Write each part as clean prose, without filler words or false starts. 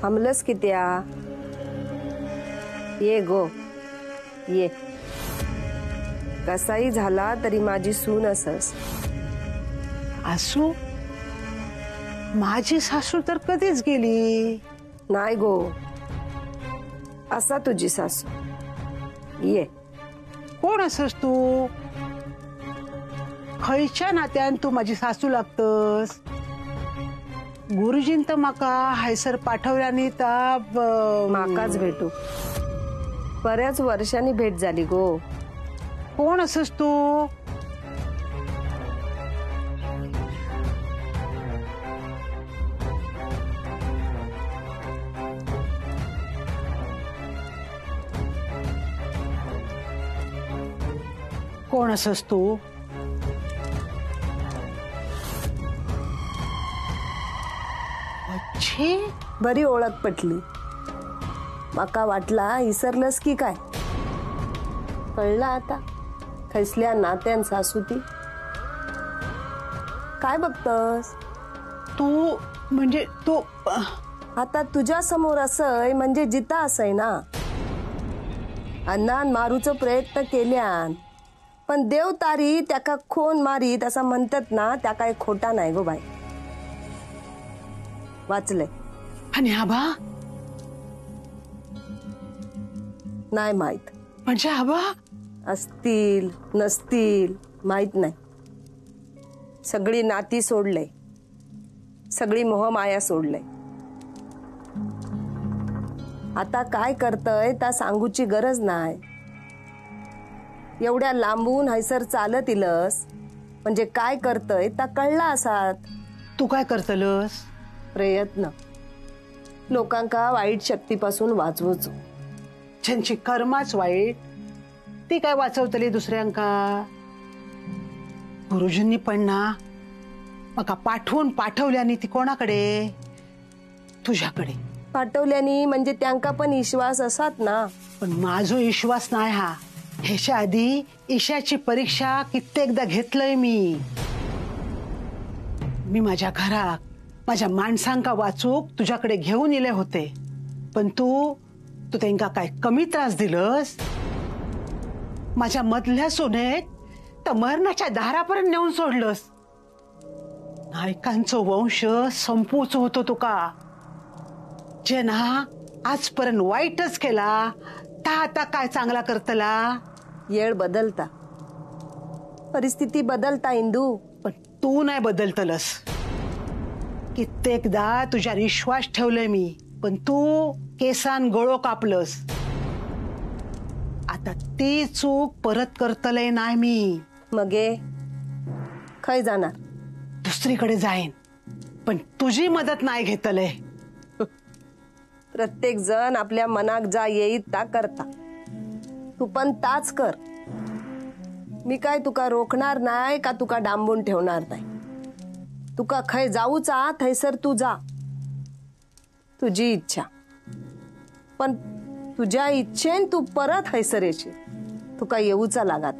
हमलस कित्या ये गो ये कसाही झाला तरी माझी सून असस. आसू माझी सासू तर कधीच गेली नाही गो असा तुझी सासू ये. कोण असस तू खयच्या नात्यान तू माझी सासू लागतस. गुरुजीन तर माका हायसर पाठवल्यानी ता माकाच भेटू बऱ्याच वर्षांनी भेट झाली गो. कोण असस तू कोण असस तू अच्छी बरी ओळख पटली. माका वाटला इसरलस की काय. कळला आता खैसल्या नात्यान सासू ती. काय बघतस तू म्हणजे तू आता तुझ्या समोर असय म्हणजे जिता असय ना. अन्नान मारूचो प्रयत्न केल्यान पण देव तारी त्याका खोन मारीत असं म्हणतात ना त्या काय खोटा नाही गो बाई. वाचले आणि आबा नाही माहित. म्हणजे आबा असतील नसतील माहित नाही. सगळी नाती सोडले सगळी मोहमाया सोडले. आता काय करतय त्या सांगूची गरज नाही. एवढ्या लांबून हैसर चालत इलस म्हणजे काय करतय त्या कळला असात. तू काय करतलस प्रयत्न लोकांका वाईट शक्तीपासून वाचवूच. ज्यांची कर्माच वाईट ती काय वाचवतली दुसऱ्यांका. गुरुजींनी पण ना मका पाठवल्यानी ती कोणाकडे तुझ्याकडे पाठवल्यानी म्हणजे त्यांका पण विश्वास असात ना. पण माझा विश्वास नाही हा. ह्याच्या आधी ईशाची परीक्षा कित्येकदा घेतलंय मी माझ्या घरात माझ्या माणसांका वाचूक तुझ्याकडे घेऊन इले होते. पण तू त्यांका काय कमी त्रास दिलस. माझ्या मधल्या सोनेक तर मरणाच्या दारापर्यंत नेऊन सोडलंस. नायकांचा वंश संपूच होतो तुका. जे ना आजपर्यंत वाईटच केला ता आता काय चांगला करतला. येळ बदलता परिस्थिती बदलता इंदू. पण तू नाही बदलतलस. कित्येकदा तुझ्या विश्वास ठेवलंय मी पण तू केसान गळो कापलस. आता ती चूक परत करतलय नाही मी. मगे खय जाणार दुसरीकडे जाईन पण तुझी मदत नाही घेतलय. प्रत्येक जण आपल्या मनाक जा येईत ता करता. तू पण ताच कर. मी काय तुका रोखणार नाही का तुका डांबून ठेवणार नाही. तुका खय जाऊचा थैसर तू जा. तुझी इच्छा पण तुझ्या इच्छेन तू परत हैसर येशील. तुका येऊचा लागात.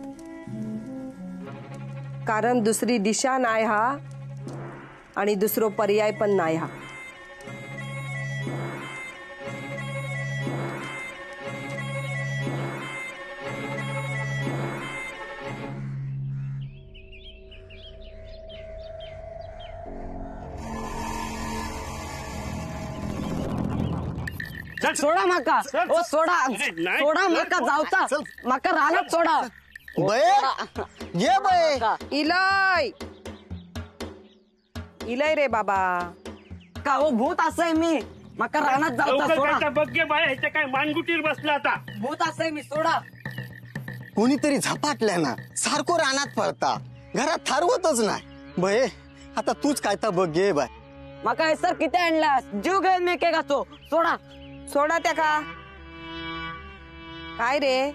कारण दुसरी दिशा नाही हा आणि दुसरो पर्याय पण नाही हा. सोडा माका ओ सोडा सोडा माका जाऊता माका रानात सोडा. ये बय इलय इलय रे बाबा. का ओ भूत असय मी माका रानात जाऊता सोडा. बघे बाय ह्याच्या काय मानगुटीर बसला आता. भूत असय मी सोडा. कोणीतरी झपाटल्या ना सारखो रानात पळता घरात थारवतच नाही. बये आता तूच काय तर बघ गे बाय. माका हे सर किती आणलास जीव घेऊन मी का तो सोडा. सोडा त्या का काय रे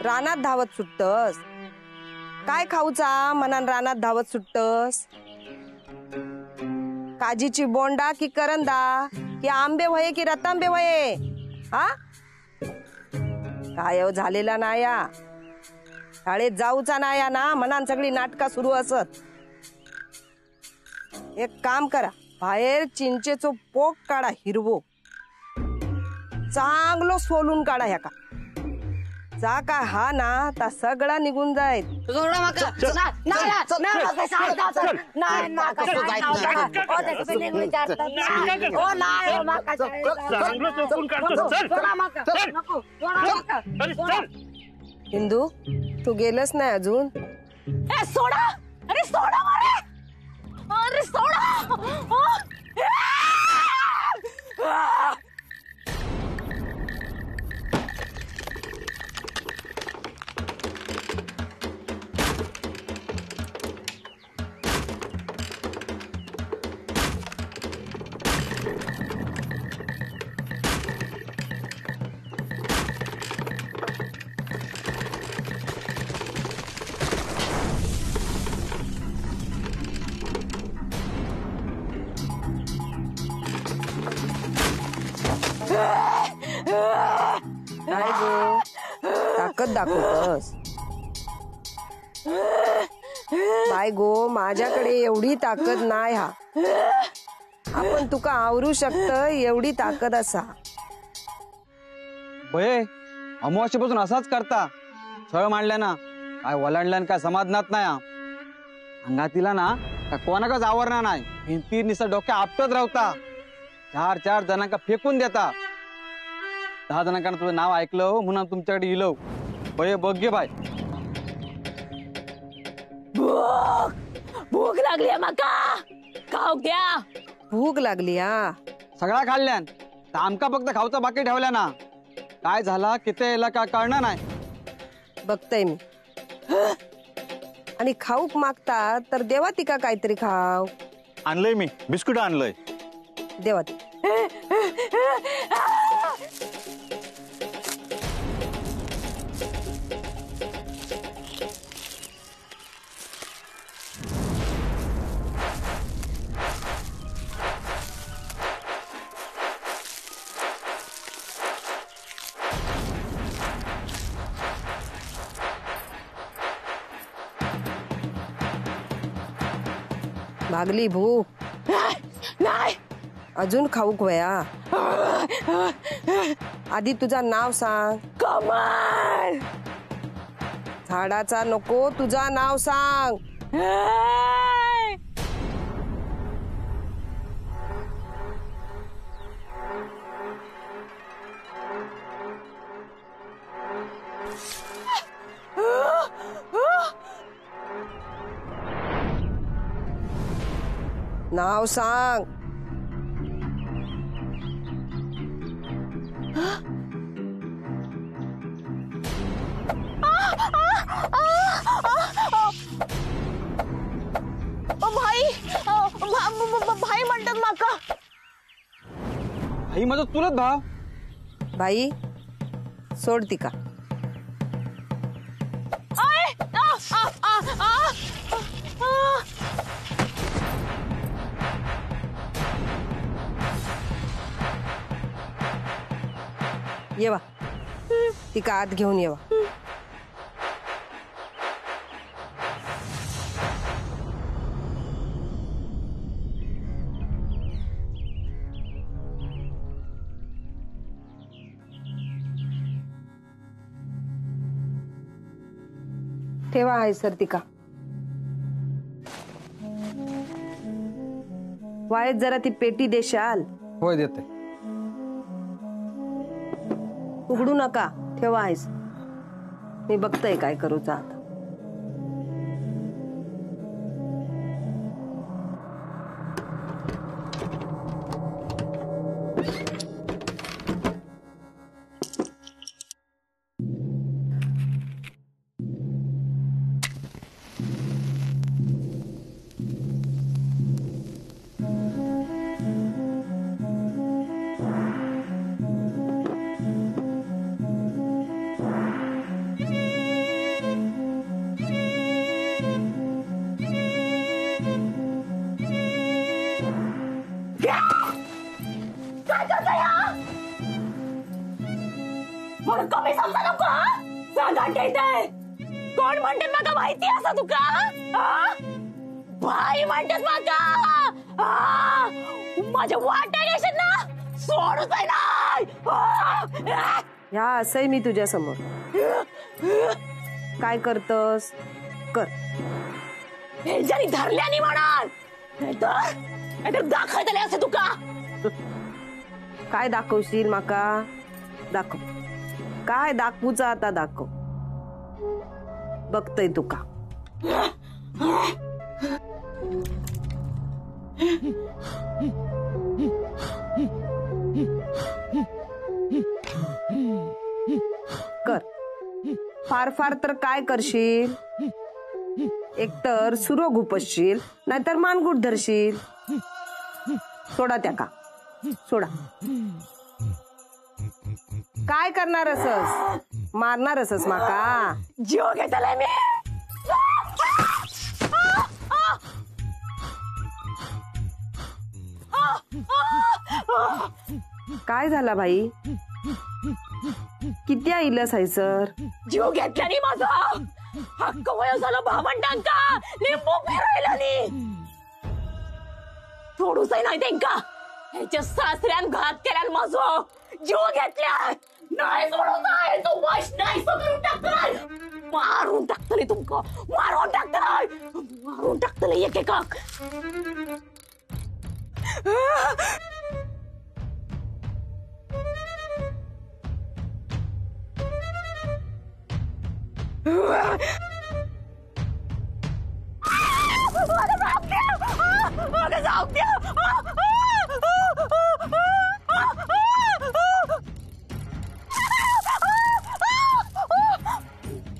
रानात धावत सुटतस. काय खाऊचा मनान रानात धावत सुटतस. काजीची बोंडा की करंदा की आंबे वये की रतांबे वये. हा काय झालेला नाया. शाळेत जाऊचा नाया ना मनान सगळी नाटका सुरू असत. एक काम करा बाहेर चिंचेचो पोक काढा हिरवो, चांगलो सोलून काढा ह्या का जा काय हा ना ता सगळा निघून जाईल. सोडा माका. हिंदू तू गेलच नाही अजून. सोडा. अरे सोडा मारे. अरे सोडा. काय गो ताकद दाखवतस. बाय गो माझ्याकडे एवढी ताकद नाही हा. आपण तुका आवरू शकत एवढी ताकद असा. भये अमावास्येपासून असाच करता. छळ मांडल्या ना काय वलांडल्यान काय समाधानात नाही. अंगातीला ना काय कोणाकाच आवरणार नाही. भिंती निसं डोक्या आपटत राहता. 4 जणांका फेकून देता. 10 जणांना तुझं नाव ऐकलं म्हणून तुमच्याकडे इलो. भये बघ घे बाय. भूक लागली माका. खाऊ घ्या. भूक लागली हा. सगळा खाल्ल्यान तर आमका फक्त खाऊचा बाकी ठेवल्या ना. काय झाला किती यायला का कळणार नाही. बघतय मी. आणि खाऊक मागता तर देवा तिका काहीतरी खाव. आणलंय मी बिस्कुट आणलंय. देवा ती. भागली भूक. नाही. अजून खाऊक वया. आधी तुझा नाव सांग. कमल. झाडाचा नको तुझा नाव सांग. नाव सांग. भाई म्हणतात माका. आई माझा चुलत भाव. बाई सोड तिका. येवा तिका आत घेऊन येवा. ठेवा आहे सर तिका. वायत जरा ती पेटी देशाल. होय देते. उघडू नका. ठेवा आहेस. मी बघतय काय करूचा आता. म्हणून कमी समजा नको. सांगा येते कोण म्हणते मला माहिती असं तुका. भाई म्हणतात माका माझ्या वाटा घेशील ना सोडूच नाही. ह्या असंही मी तुझ्या समोर काय करतस कर. जरी धरल्यानी म्हणाल नाहीतर दाखवतले असं तुका. काय दाखवशील माका दाखव. काय दाखवूचा आता दाखव. बघतय तुका. कर. फार फार तर काय करशील. एकतर सुरो घुपसशील नाहीतर मानगुट धरशील. सोडा त्या का सोडा. काय करणार असस मारणार असस माका. जीव घेतलाय मी. काय झाला भाई. किती आईलस आहे सर. जीव घेतल्याने माझा हक्क वय झाला भावंडांका. लिंबू फिरायला थोडूच नाही त्यांका. ह्याच्या सासऱ्यान घात केल्यान माझं जीव घेतल्या नाही सोडत आहे. तो वश नाही करून टाकलाय. मारून टाकतले तुमका. मारून टाकतलाय. मारून टाकतले एक एका.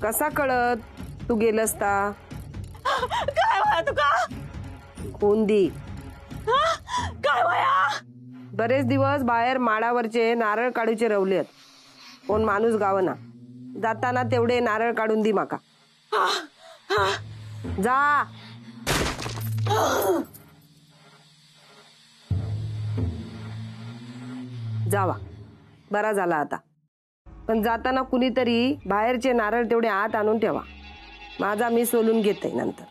कसा कळत तू गेलस ता. काय वया तुका. कोंदी काय वया. बरेच दिवस बाहेर माडावरचे नारळ काढूचे रवलेत. कोण माणूस गावना. जाताना तेवढे नारळ काढून दी माका. जा. जावा बरा झाला आता. पण जाताना कुणीतरी बाहेरचे नारळ तेवढे आत आणून ठेवा. माझा मी सोलून घेते नंतर.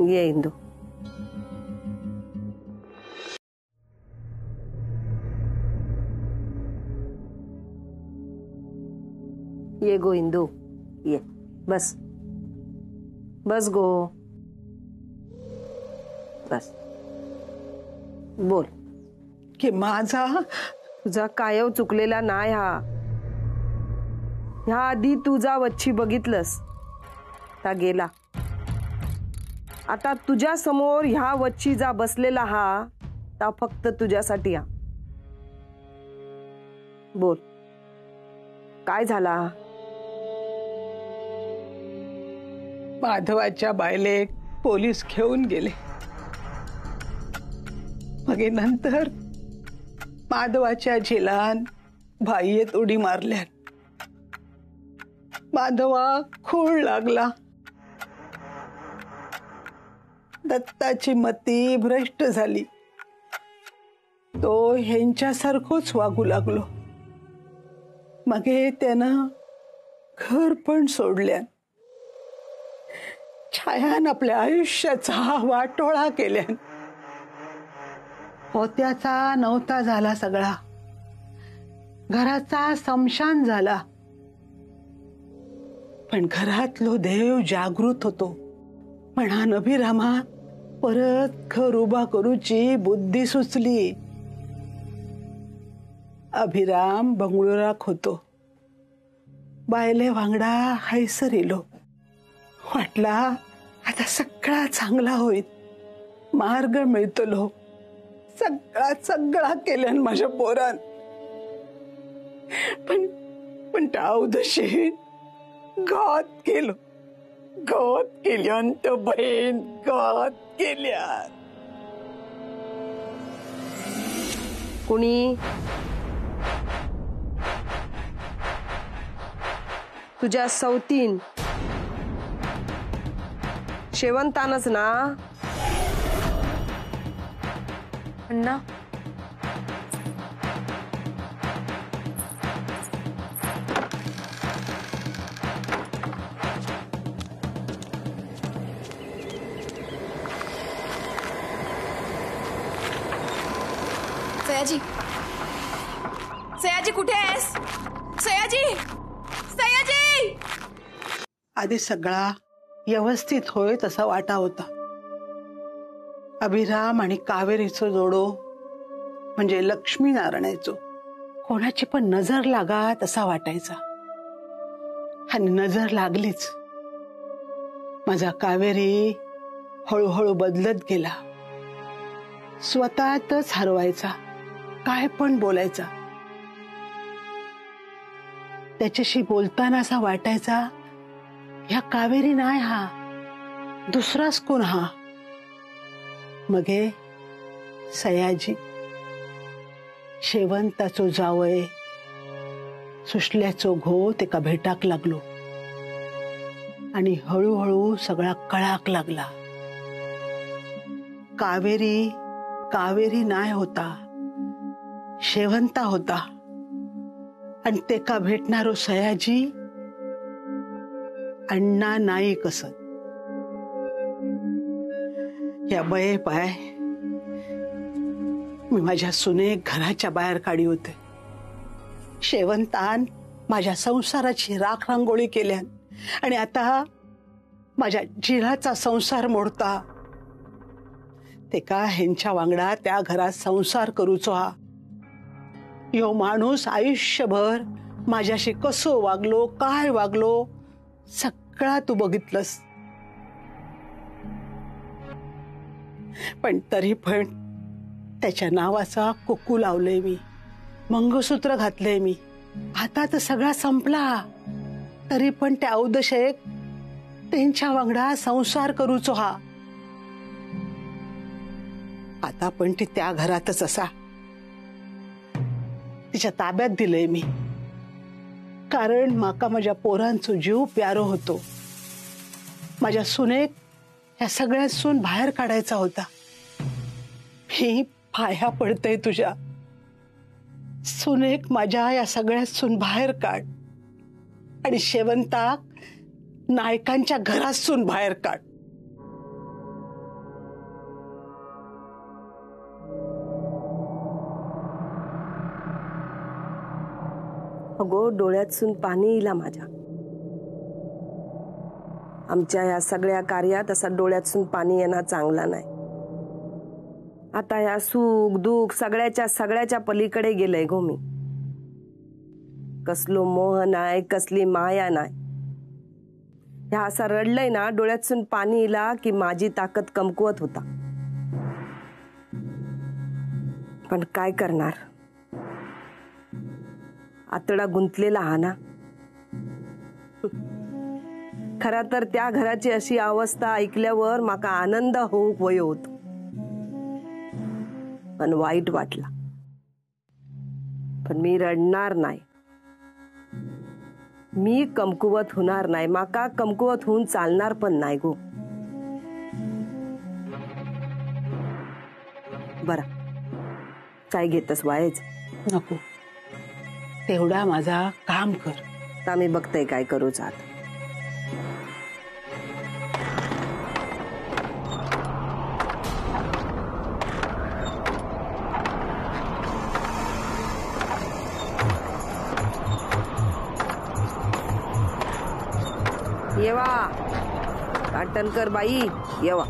ये इंदू. ये गो इंदू ये बस. बस गो बस. बोल. की माझा तुझा कायव चुकलेला नाही हा. ह्या आधी तुझा वच्छी बघितलंस ता गेला. आता तुझ्या समोर ह्या वच्छी जा बसलेला हा ता फक्त तुझ्यासाठी हा. बोल काय झाला. माधवाच्या बायले पोलीस घेऊन गेले. मग नंतर माधवाच्या झेलान भाईयेत उडी मारल्या. माधवा खूळ लागला. दत्ताची मती भ्रष्ट झाली. तो ह्यांच्यासारखोच वागू लागलो. मगे त्यानं घर पण सोडल्या. छायान आपल्या आयुष्याचा वाटोळा केल्या. होत्याचा नव्हता झाला सगळा. घराचा समशान झाला. पण घरातलो देव जागृत होतो. म्हणान अभिरामा परत घर उभा करूची बुद्धी सुचली. अभिराम बंगळुराक होतो. बायले वांगडा हैसर येलो. वाटला आता सगळा चांगला होईल. मार्ग मिळतलो. सगळा केल्यान माझ्या पोरान. पण टावदशी घात केलो. घात केल्यान तर बहीण घात केल्या. कुणी तुझ्या सौतीन शेवंतानच ना. अण्णा सयाजी, सयाजी कुठे आहेस? सयाजी, सयाजी! आधी सगळा व्यवस्थित होय तसा वाटा होता. अभिराम आणि कावेरीचं जोडो म्हणजे लक्ष्मीनारायणाचो कोणाची पण नजर लागा तसा वाटायचा. आणि नजर लागलीच. माझा कावेरी हळूहळू बदलत गेला. स्वतःतच हरवायचा, काय पण बोलायचा. त्याच्याशी बोलताना असा वाटायचा ह्या कावेरी नाही, हा दुसराच कोण हा. मगे सयाजी शेवंताचो जावय सुशल्याचो घो तेका भेटाक लागलो. आणि हळूहळू सगळा कळाक लागला. कावेरी कावेरी नाही होता, शेवंता होता. आणि तेका भेटणारो सयाजी अण्णा नाही कसत. या बये पाय मी माझ्या सुनेक घराच्या बाहेर काढी होते. शेवंतान माझ्या संसाराची राख रांगोळी केल्यान आणि आता माझ्या जिराचा संसार मोडता. ते का ह्यांच्या वांगडा त्या घरात संसार करूचो हा. यो माणूस आयुष्यभर माझ्याशी कसो वागलो, काय वागलो, सगळा तू बघितलंस. पण तरी पण त्याच्या नावाचा कुकू लावलंय मी, मंगळसूत्र घातलंय मी. आता तर सगळा संपला, तरी पण त्या औदशेक त्यांच्या वांगडा संसार करूचो हा. आता पण ती त्या घरातच असा. तिच्या ताब्यात दिलंय मी, कारण माका माझ्या पोरांचो जीव प्यारो होतो. माझ्या सुनेक ह्या सगळ्यासून बाहेर काढायचा होता. मी पाया पडतय तुझ्या, सुनेक माझ्या या सगळ्यासून बाहेर काढ आणि शेवंताक नायकांच्या घरासून बाहेर काढ. अगो डोळ्यातून पाणी येईल माझ्या. आमच्या या सगळ्या कार्यात असा डोळ्यातून पाणी येणं चांगला नाही. आता या सुख दुःख सगळ्याच्या पलीकडे गेलंय गो मी. कसलो मोह नाही, कसली माया नाही. ह्या असा रडलंय ना, डोळ्यातून पाणी इला की माझी ताकद कमकुवत होता. पण काय करणार, आतडा गुंतलेला हा ना. खरा तर त्या घराची अशी अवस्था ऐकल्यावर माका आनंद होऊक वय होत, पण वाईट वाटला. पण मी रडणार नाही, मी कमकुवत होणार नाही. माका कमकुवत होऊन चालणार पण नाही गो. बरा काय घेतस वायच नको, तेवढा माझा काम कर. आता मी बघते काय करू चाल. येवा काटणकर बाई, येवा.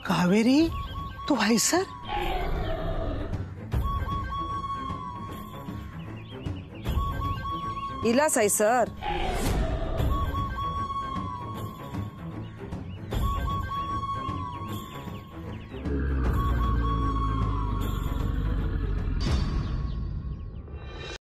कावेरी तू हैसर? इलाच आहे सर.